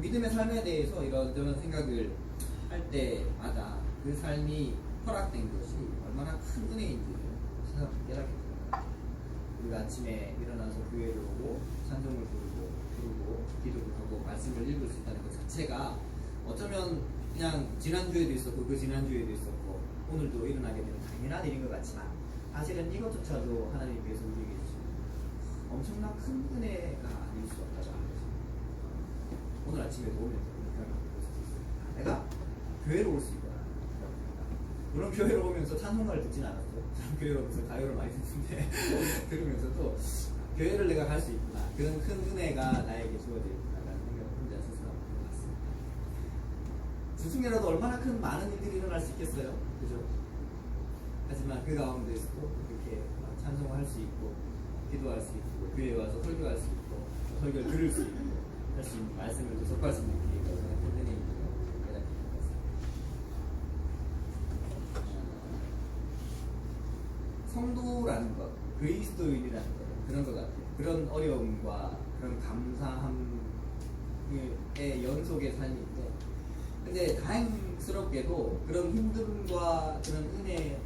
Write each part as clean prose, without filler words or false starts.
믿음의 삶에 대해서 이런저런 생각을 할 때마다 그 삶이 허락된 것이 얼마나 큰 은혜인지를 새삼 깨닫게 됩니다. 우리가 아침에 일어나서 교회를 오고 찬송을 부르고 기도를 하고 말씀을 읽을 수 있다는 것 자체가 어쩌면 그냥 지난주에도 있었고 그 지난주에도 있었고 오늘도 일어나게 되는 당연한 일인 것 같지만 사실은 이것조차도 하나님께서 우리에게 주신 엄청난 큰 은혜가 아닐 수 없다고 합니다. 오늘 아침에도 오면서 내가 교회로 올 수 있구나. 물론 교회로 오면서 찬송가를 듣진 않았죠. 교회로 오면서 가요를 많이 듣는데 들으면서도 교회를 내가 갈 수 있구나. 그런 큰 은혜가 나에게 주어져 있구나라는 생각을 혼자 스스로 하고 있습니다. 주중에라도 얼마나 큰 많은 일들이 일어날 수 있겠어요? 그죠? 하지만 그 가운데서도 그렇게 찬송을 할 수 있고 기도할 수 있고 교회에 와서 설교할 수 있고 설교를 들을 수 있고 할 수 있는 말씀을 또 접할 수 있는 기회가 얼마나 큰 은혜인지를 깨닫게 되었습니다. 성도라는 것, 그리스도인이라는 것 그런 것 같아요. 그런 어려움과 그런 감사함의 연속의 삶인데 근데 다행스럽게도 그런 힘듦과 그런 은혜의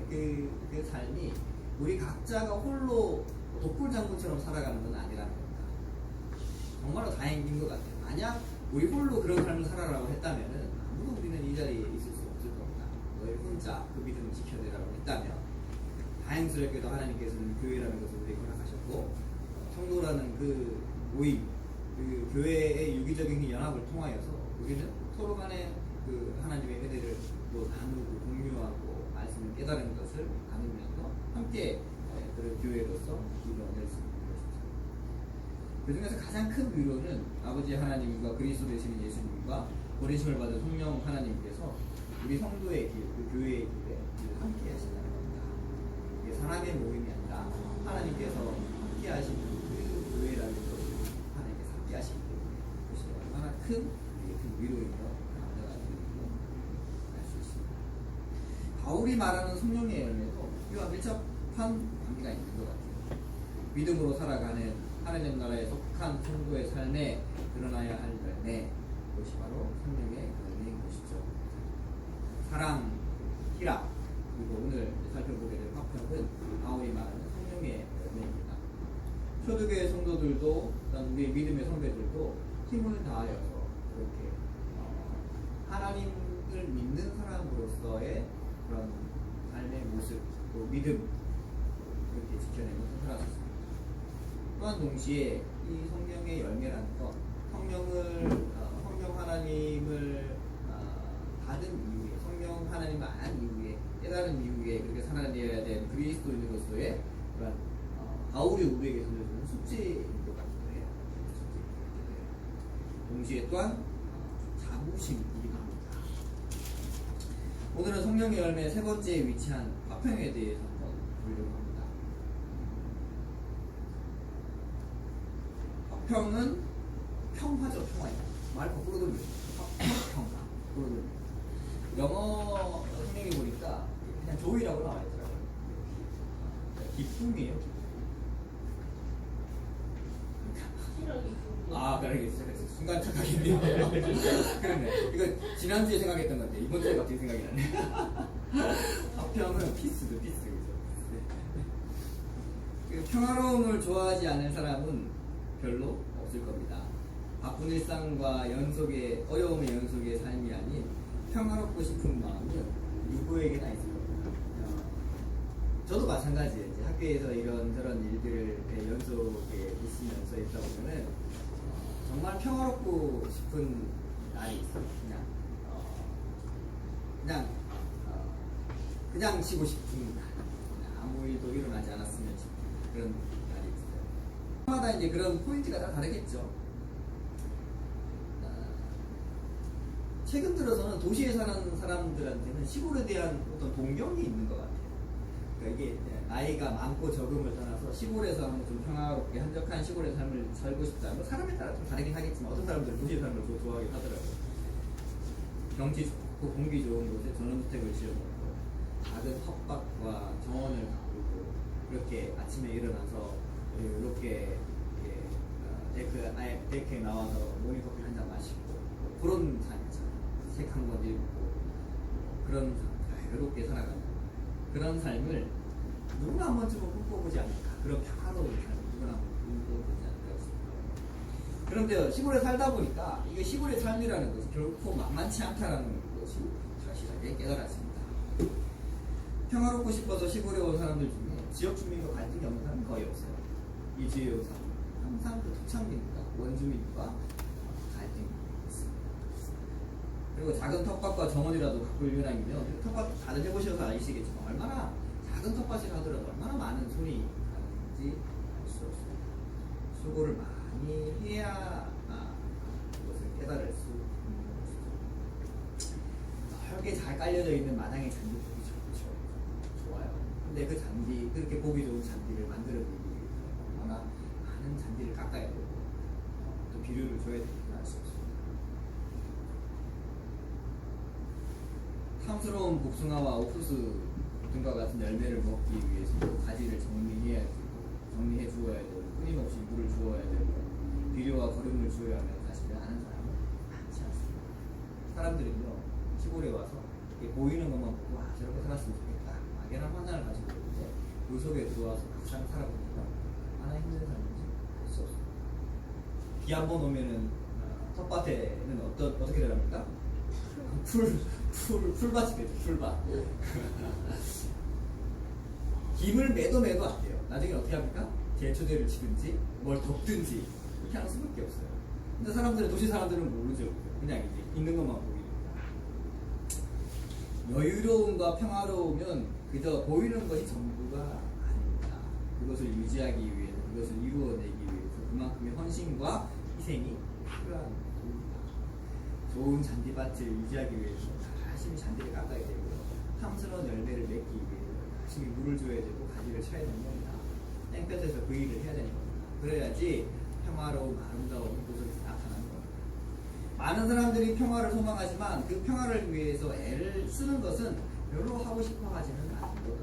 그 삶이 우리 각자가 홀로 독불장군처럼 살아가는 건 아니라는 겁니다. 정말로 다행인 것 같아요. 만약 우리 홀로 그런 삶을 살아라고 했다면 아무도 우리는 이 자리에 있을 수 없을 겁니다. 너희 혼자 그 믿음을 지켜내라고 했다면 다행스럽게도 하나님께서는 교회라는 것을 우리에게 허락하셨고 성도라는 그 모임, 그 교회의 유기적인 연합을 통하여서 우리는 서로 간에 그 하나님의 은혜를 또 나누고 공유하고 말씀을 깨달은 것을 나누면서 함께 그런 교회로서 이루어낼 수 있는 것이죠. 그 중에서 가장 큰 위로는 아버지 하나님과 그리스도 되시는 예수님과 버리심을 받은 성령 하나님께서 우리 성도의 길, 그 교회의 길에 함께 하신다는 겁니다. 이게 사람의 모임이 아니라 하나님께서 함께 하시는 그 교회라는 것을 하나님께서 함께 하시기 때문에 그것이 얼마나 큰 위로인 것 바울이 말하는 성령의 열매도 이와 밀접한 관계가 있는 것 같아요. 믿음으로 살아가는 하나님 나라에 속한 성도의 삶에 드러나야 할 열매, 그것이 바로 성령의 열매인 것이죠. 사랑, 희락, 그리고 오늘 살펴보게 될 화평은 바울이 말하는 성령의 열매입니다. 초대교회 성도들도, 우리 믿음의 성도들도 힘을 다하여서 그렇게 하나님을 믿는 사람으로서의 그런 삶의 모습, 또 믿음 그렇게 지켜내면서 살았습니다. 또한 동시에 이 성령의 열매라는 것, 성령 하나님을 받은 이후에, 성령 하나님을 안 이후에, 깨달은 이후에 그렇게 살아내야 된 그리스도인으로서의 그런 바울이 우리에게 전해주는 숙제인 것 같기도 해요. 동시에 또한 자부심이기도 합니다. 오늘은 성령의 열매 세 번째에 위치한 화평에 대해서 한번 보려고 합니다. 화평은 평화죠, 평화입니다. 말 거꾸로 돌립니다. 평화, 거꾸로 돌립니다. 영어 성경에 보니까 그냥 조이라고 나와 있더라고요. 기쁨이에요, 기쁨. 아, 그러겠어요. 순간 착각했네요. 그러네. 이거 지난주에 생각했던 건데 이번 주에 갑자기 생각이 나네. 화평은 피스도 피스. 네. 평화로움을 좋아하지 않는 사람은 별로 없을 겁니다. 바쁜 일상과 어려움의 연속의 삶이 아닌 평화롭고 싶은 마음은 누구에게나 있을 겁니다. 저도 마찬가지예요. 이제 학교에서 이런저런 일들을 연속에 있으면서 있다 보면은 정말 평화롭고 싶은 날이 있어요. 그냥 쉬고 싶은 날. 아무 일도 일어나지 않았으면 싶은 그런 날이 있어요. 마다 이제 그런 포인트가 다 다르겠죠. 최근 들어서는 도시에 사는 사람들한테는 시골에 대한 어떤 동경이 있는 것 같아요. 그러니까 이게 나이가 많고 적음을 떠나서 시골에서 좀 평화롭게 한적한 시골의 삶을 살고 싶다. 뭐 사람에 따라 좀 다르긴 하겠지만 어떤 사람들은 도시의 삶을 좋아하긴 하더라고요. 경치 좋고 공기 좋은 곳에 전원주택을 지어놓고 작은 텃밭과 정원을 가꾸고 이렇게 아침에 일어나서 이렇게 데크에 나와서 모닝커피 한 잔 마시고 그런 삶이잖아요. 책 한 권 읽고 그런 삶, 외롭게 살아가는 그런 삶을 누구나 한 번쯤은 꿈꿔보지 않을까. 그런 평화로운 삶을 누구나 한 번쯤은 꿈꿔보지 않을까 싶어요. 그런데 시골에 살다 보니까 이게 시골의 삶이라는 것이 결코 만만치 않다라는 것이 절실하게 깨달았습니다. 평화롭고 싶어서 시골에 온 사람들 중에 지역 주민과 갈등이 없는 사람은 거의 없어요. 이 지역에 온 사람은 항상 그 토착민과 원주민과 갈등이 있습니다. 그리고 작은 텃밭과 정원이라도 가꿀 유난이면 텃밭 다들 해보셔서 아시겠지만 얼마나 작은 텃밭이라 하더라도 얼마나 많은 손이 가는지 알 수 없어요. 수고를 많이 해야 그것을 깨달을 수 있는 것이죠. 넓게 잘 깔려져 있는 마당의 잔디들이 좋죠. 좋아요. 근데 그 잔디, 그렇게 보기 좋은 잔디를 만들어내기 위해서 얼마나 많은 잔디를 깎아야 되고 또 비료를 줘야 되는지 알 수 없습니다. 탐스러운 복숭아와 옥수수 등과 같은 열매를 먹기 위해서도 가지를 정리해 주어야 되고 끊임없이 물을 주어야 되고 비료와 거름을 주어야 하는 사실을 아는 사람은 많지 않습니다. 사람들은요 시골에 와서 보이는 것만 보고 저렇게 살았으면 좋겠다 막연한 환상을 가지고 있는데 그 속에 들어와서 막상 살아보니까 얼마나 힘든 삶인지 알 수 없습니다. 비 한 번 오면은 텃밭에는 어떻게 되랍니까? 풀밭이 되죠. 풀밭. 김을 매도 안 돼요. 나중에 어떻게 합니까? 개초대를 치든지 뭘 덮든지 이렇게 하는 수밖에 없어요. 근데 사람들은 도시 사람들은 모르죠. 그냥 이제 있는 것만 보이는 거야. 여유로움과 평화로우면 그저 보이는 것이 전부가 아닙니다. 그것을 유지하기 위해서, 그것을 이루어내기 위해서 그만큼의 헌신과 희생이 필요한 겁니다. 좋은 잔디밭을 유지하기 위해서 열심히 잔디를 깎아야 되고요. 탐스러운 열매를 맺기 위해서 열심히 물을 줘야 되고 가지를 쳐야 되는 겁니다. 땡볕에서 그 일을 해야 되는 겁니다. 그래야지 평화로운 아름다운 곳을 나타나는 겁니다. 많은 사람들이 평화를 소망하지만 그 평화를 위해서 애를 쓰는 것은 별로 하고 싶어 하지는 않는 것 같아요.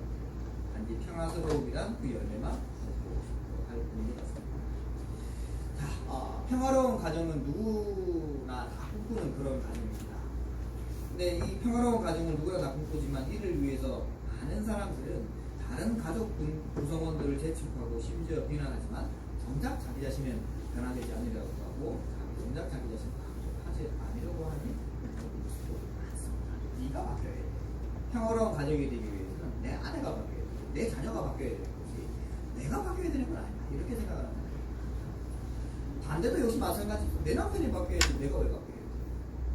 단지 평화스러움이란 그 열매만 얻고 싶어 할 뿐인 것 같습니다. 자, 평화로운 가정은 누구나 다 꿈꾸는 그런 가정입니다. 근데 이 평화로운 가정을 누구나 다 꿈꾸지만 이를 위해서 많은 사람들은 다른 가족 구성원들을 재촉하고 심지어 비난하지만 정작 자기 자신은 변화되지 않으려고 하고 정작 자기 자신은 하지 않으려고 하는 모습도 많습니다. 네가 바뀌어야 돼. 평화로운 가정이 되기 위해서는 내 아내가 바뀌어야 돼. 내 자녀가 바뀌어야 되는 거지. 내가 바뀌어야 되는 건 아니다. 이렇게 생각을 합니다. 반대도 역시 마찬가지죠. 내 남편이 바뀌어야지 내가 왜 바뀌어야 돼?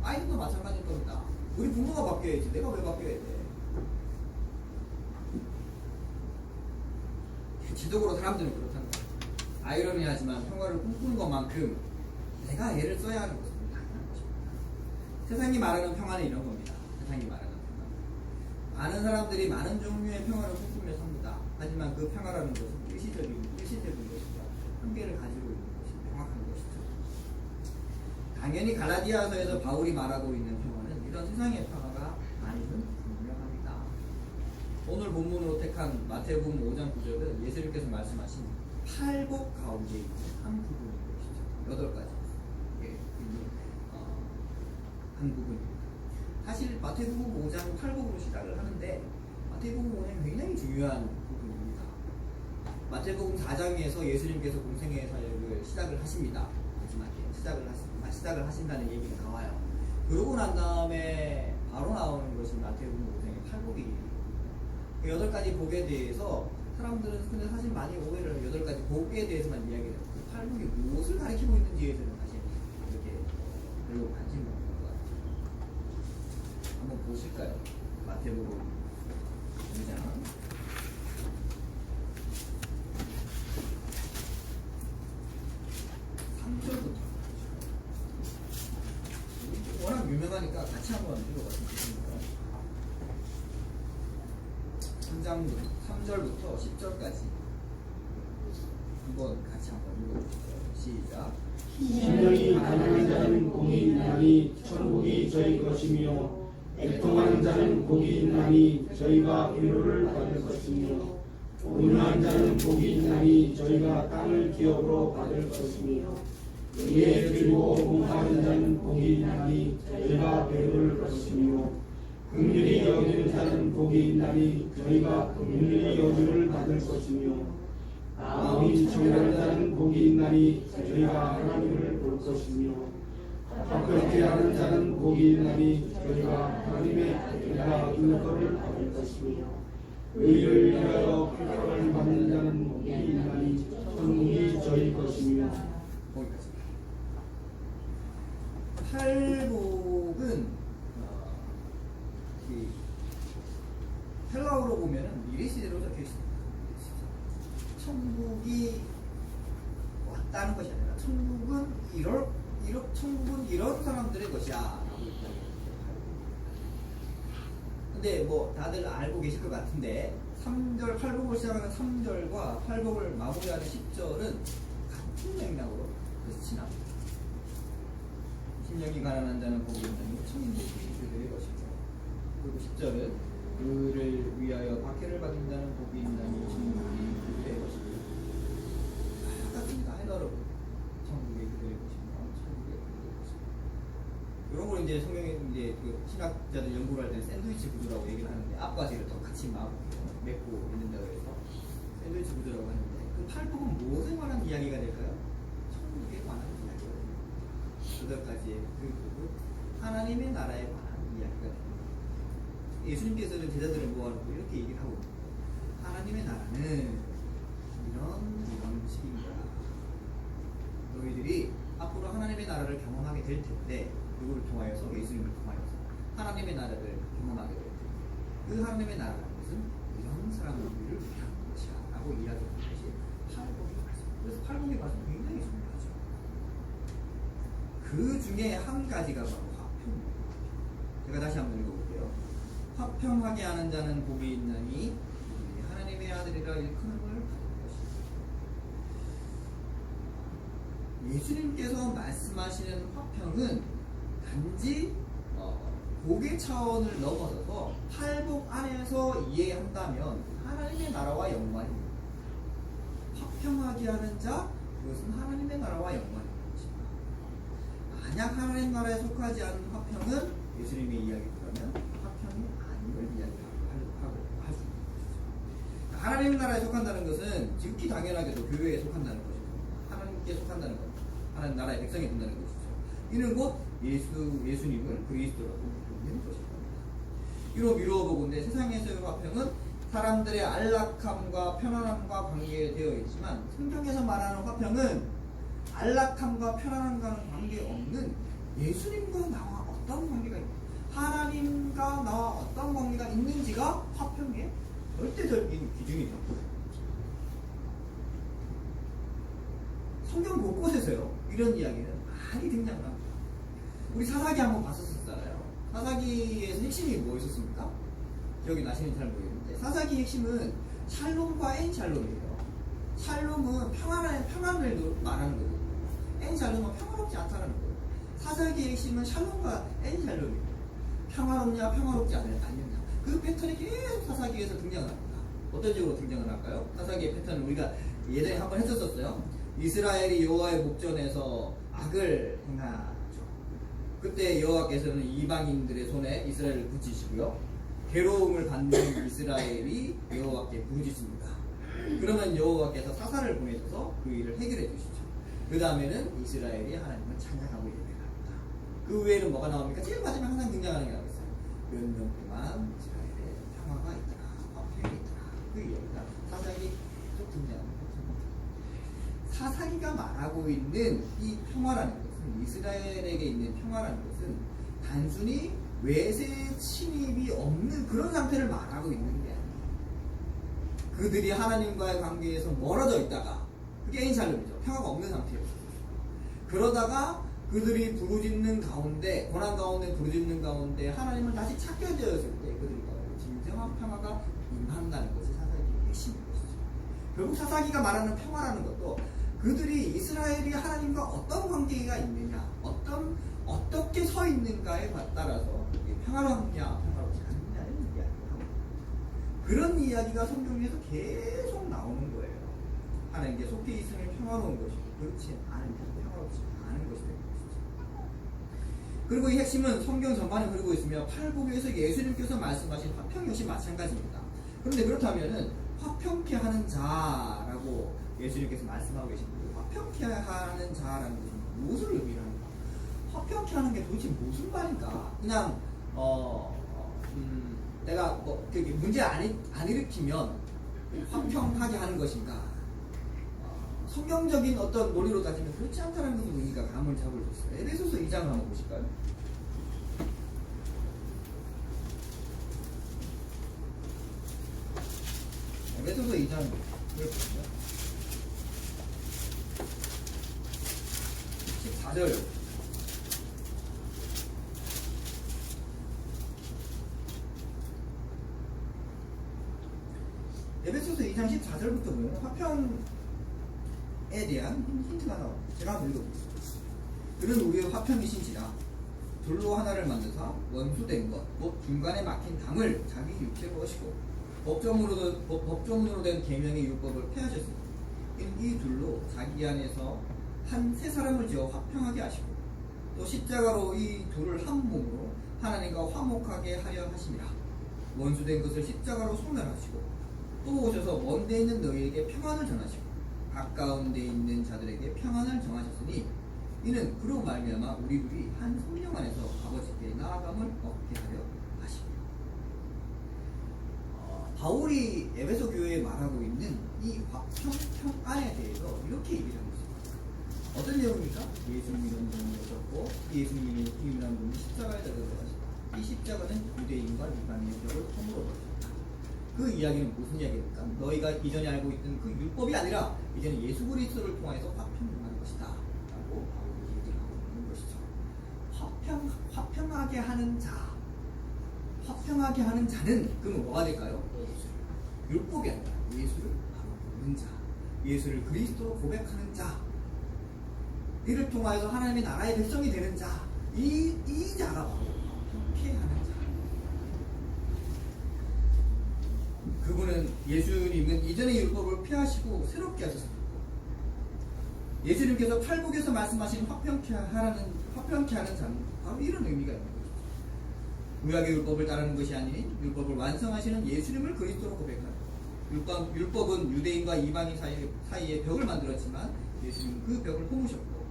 아이들도 마찬가지일 겁니다. 우리 부모가 바뀌어야지 내가 왜 바뀌어야 돼? 지적으로 사람들은 그렇다는 거예요. 아이러니하지만 평화를 꿈꾸는 것만큼 내가 애를 써야 하는 것은 당연한 것입니다. 세상이 말하는 평화는 이런 겁니다. 세상이 말하는 평화. 많은 사람들이 많은 종류의 평화를 꿈꾸며 삽니다. 하지만 그 평화라는 것은 일시적인 것이죠. 한계를 가지고 있는 것이 명확한 것이죠. 당연히 갈라디아서에서 바울이 말하고 있는 평화는 이런 세상의 평화가 아니든 분명합니다. 오늘 본문으로 택한 마태복음 5장 9절은 예수님께서 말씀하신 팔복 가운데 있는 한 부분인 것이죠. 8가지 한 부분입니다. 사실 마태복음 5장 8복으로 시작을 하는데 마태복음 5장은 굉장히 중요한 부분입니다. 마태복음 4장에서 예수님께서 공생의 사역을 시작을 하십니다. 마지막에 시작을 하신다는 얘기가 나와요. 그러고 난 다음에 바로 나오는 것이 마태복음 5장의 팔복이 8가지 복에 대해서 사람들은 근데 사실 많이 오해를 8가지 복에 대해서만 이야기를 해요. 그 팔복이 무엇을 가리키고 있는지에서는 사실 이렇게 별로 관심이 없는 것 같아요. 한번 보실까요? 마태복음 5장 3절부터 워낙 유명하니까 같이 한번 읽어봤으면 좋겠습니다. 3절부터 10절까지 한번 같이 한번 읽어보시죠. 시작. 심령이 가난한 자는 복이 있나니 천국이 저희 것이며 애통하는 자는 복이 있나니 저희가 위로를 받을 것이며 온유한 자는 복이 있나니 저희가 땅을 기업으로 받을 것이며 이에 들고 공하는 자는 복이 있나니 긍휼히 여기는 자는 복이 있나니 저희가 긍휼히 여김을 받을 것이며 마음이 청결한 자는 복이 있나니 저희가 하나님을 볼 것이며 합격케 하는 자는 복이 있나니 저희가 하나님의 아들이라 인거를 받을 것이며 의를 위하여 평강을 받는 자는 복이 있나니 천국이 저희 것이며. 거기까지. 팔복은 헬라어로 보면은 미래시대로 적혀 있습니다. 천국이 왔다는 것이 아니라 천국은 이런 사람들의 것이야 라고 이야기합니다. 근데 뭐 다들 알고 계실 것 같은데 3절 팔복을 시작하는 3절과 팔복을 마무리하는 10절은 같은 맥락으로 지납니다. 심령이 가난한 자는 복이 있나니 천국이 그들의 것이죠. 그리고 10절은 그를 위하여 박해를 받는 자는 복이 있나니 천국이 그들의 것이죠. 같습니다. 헬라어로 천국이 그들의 것이며 천국이 그들의 것이죠. 이런 걸 이제 성경에 이제 그 신학자들 연구를 할 때는 샌드위치 구조라고 얘기를 하는데 앞과 뒤를 또 같이 맺고 있는다고 해서 샌드위치 구조라고 하는데 그 팔복은 무엇에 관한 이야기가 될까요? 천국에 관한 이야기거든요. 8가지의 그 부분 하나님의 나라에 관한 이야기가 됩니다. 예수님께서는 제자들을 모아놓고 이렇게 얘기를 하고 있습니다. 하나님의 나라는 이런 식입니다. 너희들이 앞으로 하나님의 나라를 경험하게 될 텐데 누구를 통하여서? 예수님을 통하여서 하나님의 나라를 경험하게 될 텐데 그 하나님의 나라라는 것은 이런 사람들을 위한 것이야 라고 이야기하는 것이 팔복의 말씀. 그래서 팔복의 말씀은 굉장히 중요하죠. 그 중에 한 가지가 바로 화평입니다. 제가 다시 한번 읽어볼게요. 화평하게 하는 자는 복이 있나니 하나님의 아들이라 일컫음을 받을 것이다. 예수님께서 말씀하시는 화평은 단지 복의 차원을 넘어서서 팔복 안에서 이해한다면 하나님의 나라와 연관입니다. 화평하게 하는 자, 그것은 하나님의 나라와 연관입니다. 만약 하나님 나라에 속하지 않은 화평은 예수님의 이야기라면 화평이 아닌 걸 이야기하고 할 수 있는 것이죠. 하나님 나라에 속한다는 것은 지극히 당연하게도 교회에 속한다는 것이고 하나님께 속한다는 것, 하나님 나라의 백성이 된다는 것이죠. 이는 곧 예수님을 그리스도라고 부르는 것입니다. 이로 미루어보건대 세상에서의 화평은 사람들의 안락함과 편안함과 관계되어 있지만 성경에서 말하는 화평은 안락함과 편안함과는 관계없는 예수님과 나와 어떤 관계가 있는지 하나님과 나와 어떤 관계가 있는지가 화평의 절대적인 기준이죠. 성경 곳곳에서요 이런 이야기는 많이 등장을 합니다. 우리 사사기 한번 봤었잖아요. 사사기에서 핵심이 뭐였었습니까? 기억이 나시는지 잘 모르겠는데 사사기 핵심은 샬롬과 엔샬롬이에요. 샬롬은 평안을 말하는 거거든요. 엔샬롬은 평화롭지 않다는 거예요. 사사기의 핵심은 샬롬과 엔샬롬이에요. 평화롭냐 평화롭지 않느냐. 그 패턴이 계속 사사기에서 등장을 합니다. 어떤 식으로 등장을 할까요? 사사기의 패턴은 우리가 예전에 한번 했었어요. 이스라엘이 여호와의 목전에서 악을 행하죠. 그때 여호와께서는 이방인들의 손에 이스라엘을 붙이시고요. 괴로움을 받는 이스라엘이 여호와께 부르짖습니다. 그러면 여호와께서 사사를 보내셔서 그 일을 해결해 주시죠. 그 다음에는 이스라엘이 하나님을 찬양하고 예배합니다. 그 외에는 뭐가 나옵니까? 제일 마지막에 항상 등장하는 게 나오겠어요. 몇 년 동안 이스라엘에 평화가 있더라, 화평이 있더라. 그 이야기가 사사기 계속 등장합니다. 사사기가 말하고 있는 이 평화라는 것은 이스라엘에게 있는 평화라는 것은 단순히 외세 침입이 없는 그런 상태를 말하고 있는 게 아니에요. 그들이 하나님과의 관계에서 멀어져 있다가 그게 엔샬롬이죠. 평화가 없는 상태였어요. 그러다가 그들이 부르짖는 가운데 고난 가운데 부르짖는 가운데 하나님을 다시 찾게 되었을 때 그들이 진정한 평화가 임한다는 것이 사사기의 핵심인 것이죠. 결국 사사기가 말하는 평화라는 것도 그들이 이스라엘이 하나님과 어떤 관계가 있느냐 어떻게 서 있는가에 따라서 평화롭냐 평화롭지 않느냐를 이야기하고 그런 이야기가 성경에서 계속 나오는 거예요. 하나님께 속해 있으면 평화로운 것이고 그렇지 않으면 평화롭지 않은 것이 되는 것이죠. 그리고 이 핵심은 성경 전반에 흐르고 있으며 팔복에서 예수님께서 말씀하신 화평 역시 마찬가지입니다. 그런데 그렇다면은 화평케 하는 자라고 예수님께서 말씀하고 계십니다. 화평케 하는 자라는 것은 무엇을 의미합니까? 화평케 하는 게 도대체 무슨 말인가? 그냥 내가 뭐 문제 안 일으키면 화평하게 하는 것인가? 성경적인 어떤 논리로 따지면 그렇지 않다는 것은 우리가 감을 잡을 수 있어요. 에베소서 2장을 한번 보실까요? 에베소서 2장을 보시면 14절 에베소서 2장 14절부터 보면 화평에 대한 힌트가 나옵니다. 제가 한번 읽어보겠습니다. 그는 우리의 화평이신지라 둘로 하나를 만드사 원수된 것 곧 중간에 막힌 담을 자기 육체로 하시고 법조문으로 된 계명의 율법을 폐하셨으니 이 둘로 자기 안에서 한 세 사람을 지어 화평하게 하시고 또 십자가로 이 둘을 한 몸으로 하나님과 화목하게 하려 하심이라. 원수된 것을 십자가로 소멸하시고 또 오셔서 먼 데 있는 너희에게 평안을 전하시고 가까운 데 있는 자들에게 평안을 정하셨으니 이는 그로 말미암아 우리 둘이 한 성령 안에서 아버지께 나아감을 얻게 하려 하십니다. 바울이 에베소 교회에 말하고 있는 이 화평안에 대해서 이렇게 얘기를 하고 있습니다. 어떤 내용입니까? 예수님이 이런 분이 오셨고 예수님이 이름이라는 분이 십자가에 달려들어가셨다. 이 십자가는 유대인과 이방인의 벽을 허물어 버렸다. 그 이야기는 무슨 이야기입니까? 너희가 이전에 알고 있던 그 율법이 아니라 이제는 예수 그리스도를 통해서 화평을 하는 것이다 라고 바울이 얘기를 하고 있는 것이죠. 화평하게 하는 자, 화평하게 하는 자는 그러면 뭐가 될까요? 율법이 아니라 예수를 바라보는 자, 예수를 그리스도로 고백하는 자, 이를 통하여서 하나님의 나라의 백성이 되는 자, 이 자가 바로 화평케 하는 자. 그분은 예수님은 이전의 율법을 폐하시고 새롭게 하셨습니다. 예수님께서 팔복에서 말씀하신 화평케 하는 자는 바로 이런 의미가 있는 거죠. 구약의 율법을 따르는 것이 아닌 율법을 완성하시는 예수님을 그리스도로 고백하는 것. 율법은 유대인과 이방인 사이에 벽을 만들었지만 예수님은 그 벽을 허무셨고,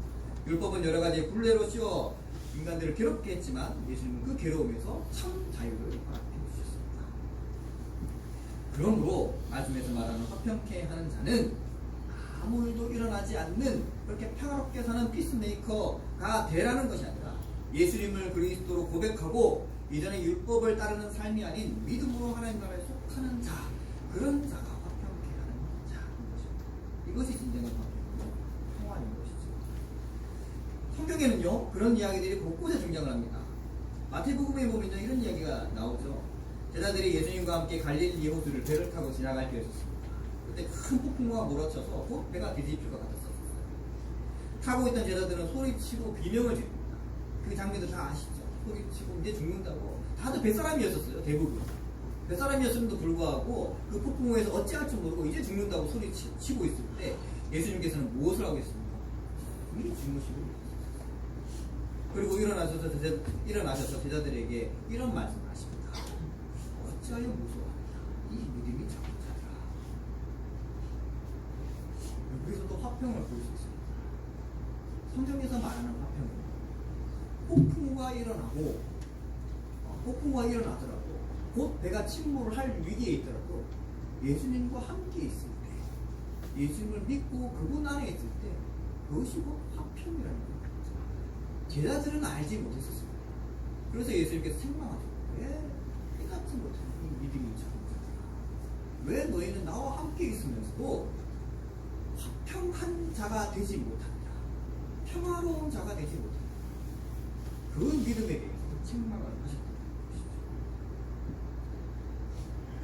율법은 여러 가지 굴레로 씌워 인간들을 괴롭게 했지만 예수님은 그 괴로움에서 참 자유를 허락해 주셨습니다. 그러므로 말씀에서 말하는 화평케 하는 자는 아무 일도 일어나지 않는 그렇게 평화롭게 사는 피스메이커가 되라는 것이 아니라 예수님을 그리스도로 고백하고 이전에 율법을 따르는 삶이 아닌 믿음으로 하나님 나라에 속하는 자, 그런 자가 화평케 하는 자인 것입니다. 이것이 진정한 화평이고 평화인 것이죠. 성경에는요 그런 이야기들이 곳곳에 등장을 합니다. 마태복음에 보면 이런 이야기가 나오죠. 제자들이 예수님과 함께 갈릴리 호수를 배를 타고 지나갈 때였습니다. 그때 큰 폭풍우가 몰아쳐서 곧 배가 뒤집힐 것 같았었어요. 타고 있던 제자들은 소리치고 비명을 지릅니다. 그 장면들 다 아시죠? 소리치고 이제 죽는다고. 다들 뱃사람이었었어요. 대부분 뱃사람이었음에도 불구하고 그 폭풍우에서 어찌할 줄 모르고 이제 죽는다고 소리치고 있을 때 예수님께서는 무엇을 하고 있습니까? 미리 주무시고 그리고 일어나셔서 제자들에게 이런 말씀을 하십니다. 어찌하여 무서워하느냐? 이 믿음이 작은자라. 여기서도 화평을 볼 수 있습니다. 성경에서 말하는 화평은 폭풍우가 일어나더라도 곧 배가 침몰을 할 위기에 있더라도 예수님과 함께 있을 때, 예수님을 믿고 그분 안에 있을 때 그것이 곧 화평이라는 겁니다. 제자들은 알지 못했었습니다. 그래서 예수님께서 책망하죠. 왜 깨닫지 못하는 이 믿음이 작은 자들아? 왜 너희는 나와 함께 있으면서도 화평한 자가 되지 못한다, 평화로운 자가 되지 못한다, 그 믿음에 대해서 책망을 하셨다.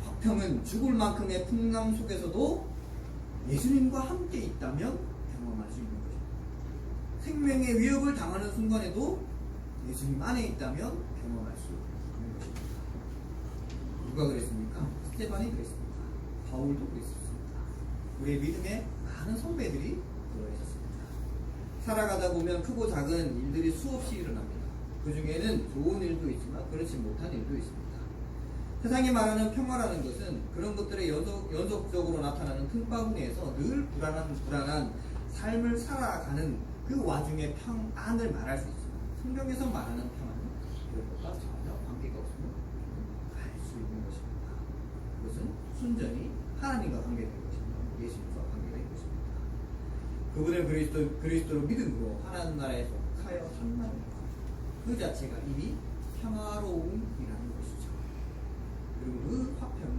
화평은 죽을 만큼의 풍랑 속에서도 예수님과 함께 있다면 경험할 수 있는 것입니다. 생명의 위협을 당하는 순간에도 예수님 안에 있다면 경험할 수 있는 것입니다. 누가 그랬습니까? 스테반이 그랬습니다. 바울도 그랬습니다. 우리의 믿음에 많은 선배들이 그러했습니다. 살아가다 보면 크고 작은 일들이 수없이 일어납니다. 그 중에는 좋은 일도 있지만 그렇지 못한 일도 있습니다. 세상이 말하는 평화라는 것은 그런 것들의 연속적으로 나타나는 틈바구니에서 늘 불안한 삶을 살아가는 그 와중에 평안을 말할 수 있지만 성경에서 말하는 평안은 그런 것과 전혀 관계가 없음을 알 수 있는 것입니다. 그것은 순전히 하나님과 관계된 것이며 예수님과 관계된 것입니다. 그분을 그리스도로 믿음으로 하나님 나라에 속하여 산다는 것, 그 자체가 이미 평화로움이라는 것이죠. 그리고 그 화평은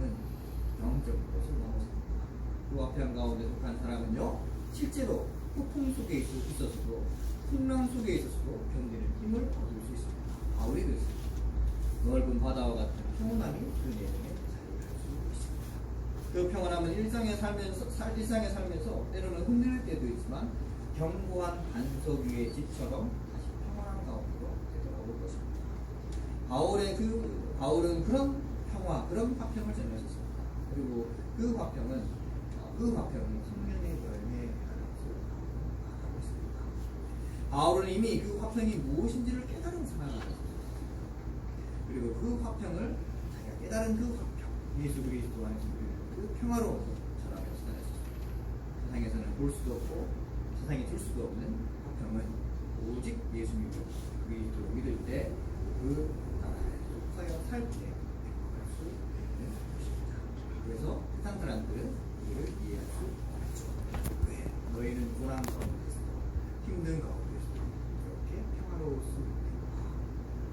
영적인 것을 넘어섭니다. 그 화평 가운데 속한 사람은요, 실제로 폭풍 속에 있어서도 풍랑 속에 있어서도 견디는 힘을 얻을 수 있습니다. 바울이 그랬습니다. 넓은 바다와 같은 평온함이 그 내면에 자리할 수 있습니다. 그 평온함은 일상에 살면서 때로는 흔들릴 때도 있지만 견고한 반석 위의 집처럼 다시 평온한 가운데로 되돌아올 것입니다. 바울은 그런 평화, 그런 화평을 전했었습니다. 그리고 그 화평은 성령의 열매라고 말하고 있습니다. 바울은 이미 그 화평이 무엇인지를 깨달은 사람이었습니다. 그리고 그 화평을 자기가 깨달은 그 화평, 예수 그리스도 안에서 누리는 그 평화로움을 전하며 전했습니다. 세상에서는 볼 수도 없고 세상에 줄 수도 없는 화평은 오직 예수 믿고 그리스도를 믿을 때 그 나라에 속하여 살 때 경험할 수 있는 것입니다. 그래서 세상 사람들은 이를 이해할 수 없죠. 왜? 너희는 고난 가운데서도 힘든 가운데서도 이렇게 평화로울 수 있는가?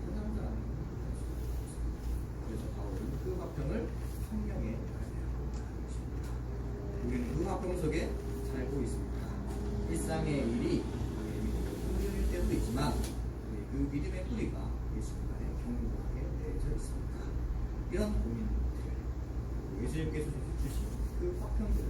세상 사람은 그래서 바울은 그 화평을 성령에 발견하고 말하는 것입니다. 우리는 그 화평 속에 살고 있습니다. 일상의 일이 힘들 때도 있지만 그 믿음의 뿌리가 예수님 안에 견고하게 내려져 있습니다. 이런 고민들, 예수님께서 주신 그 화평들을